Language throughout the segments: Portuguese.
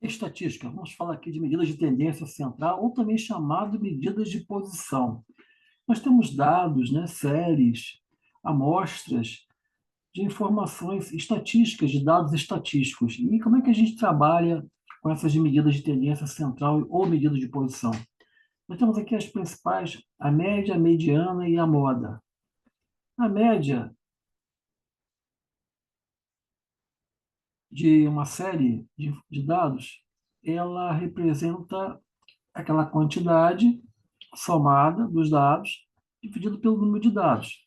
Estatística, vamos falar aqui de medidas de tendência central, ou também chamado de medidas de posição. Nós temos dados, né, séries, amostras de informações estatísticas, de dados estatísticos. E como é que a gente trabalha com essas medidas de tendência central ou medidas de posição? Nós temos aqui as principais, a média, a mediana e a moda. A média de uma série de dados, ela representa aquela quantidade somada dos dados dividido pelo número de dados.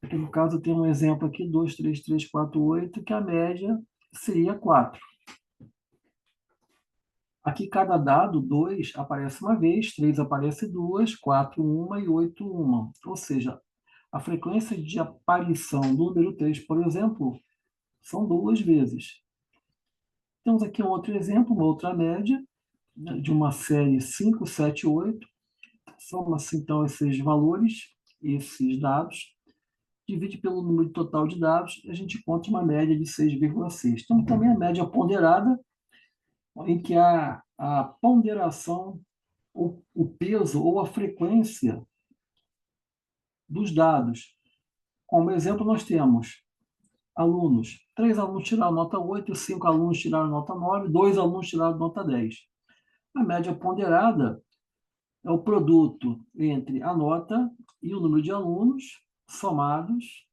Aqui no caso tem um exemplo aqui, 2, 3, 3, 4, 8, que a média seria 4. Aqui cada dado, 2 aparece uma vez, 3 aparece duas, 4 uma e 8 uma. Ou seja, a frequência de aparição do número 3, por exemplo, são 2 vezes. Temos aqui um outro exemplo, uma outra média, né, de uma série 5, 7, 8. Soma-se então esses valores, esses dados, divide pelo número total de dados e a gente encontra uma média de 6,6. Temos também a média ponderada, em que a ponderação, o peso ou a frequência dos dados. Como exemplo, nós temos alunos. 3 alunos tiraram nota 8, 5 alunos tiraram nota 9, 2 alunos tiraram nota 10. A média ponderada é o produto entre a nota e o número de alunos somados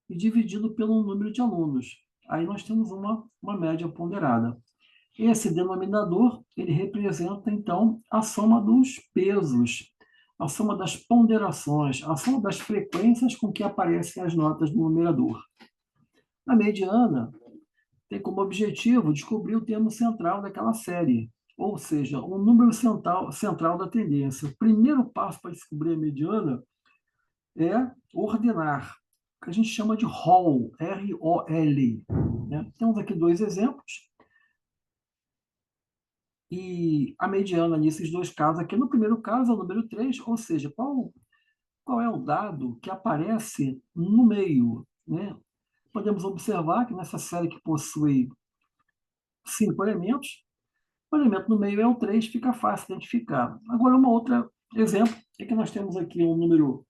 e dividido pelo número de alunos. Aí nós temos uma média ponderada. Esse denominador, ele representa, então, a soma dos pesos, a soma das ponderações, a soma das frequências com que aparecem as notas no numerador. A mediana tem como objetivo descobrir o termo central daquela série, ou seja, o número central da tendência. O primeiro passo para descobrir a mediana é ordenar, que a gente chama de ROL, R-O-L. Né? Temos aqui dois exemplos. E a mediana nesses dois casos aqui, no primeiro caso é o número 3, ou seja, qual é o dado que aparece no meio, né? Podemos observar que nessa série que possui 5 elementos, o elemento no meio é o 3, fica fácil identificar. Agora, uma outra exemplo é que nós temos aqui um número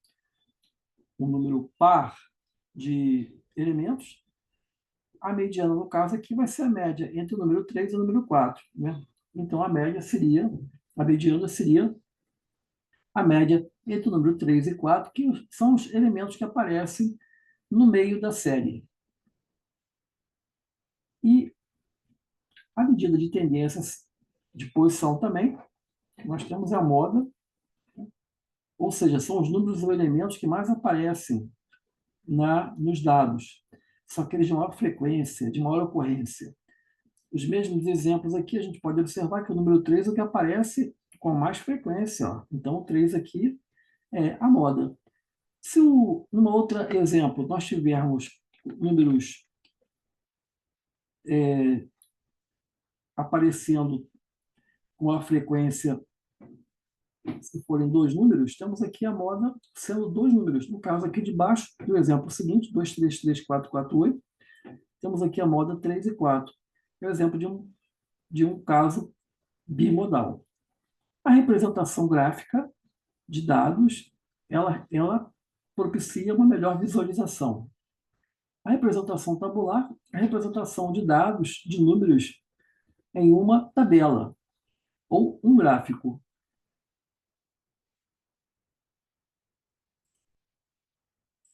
par de elementos. A mediana, no caso aqui, vai ser a média entre o número 3 e o número 4. Né? Então, a mediana seria a média entre o número 3 e 4, que são os elementos que aparecem no meio da série. E a medida de tendências de posição também, nós temos a moda, ou seja, são os números ou elementos que mais aparecem nos dados. São aqueles de maior frequência, de maior ocorrência. Os mesmos exemplos aqui, a gente pode observar que o número 3 é o que aparece com mais frequência. Ó. Então, o 3 aqui é a moda. Se numa outra exemplo, nós tivermos números aparecendo com a frequência, se forem dois números, temos aqui a moda sendo dois números. No caso aqui de baixo, do exemplo seguinte, 2, 3, 3, 4, 4, 8, temos aqui a moda 3 e 4. É o exemplo de um caso bimodal. A representação gráfica de dados, ela propicia uma melhor visualização. A representação tabular é a representação de dados, de números, em uma tabela ou um gráfico.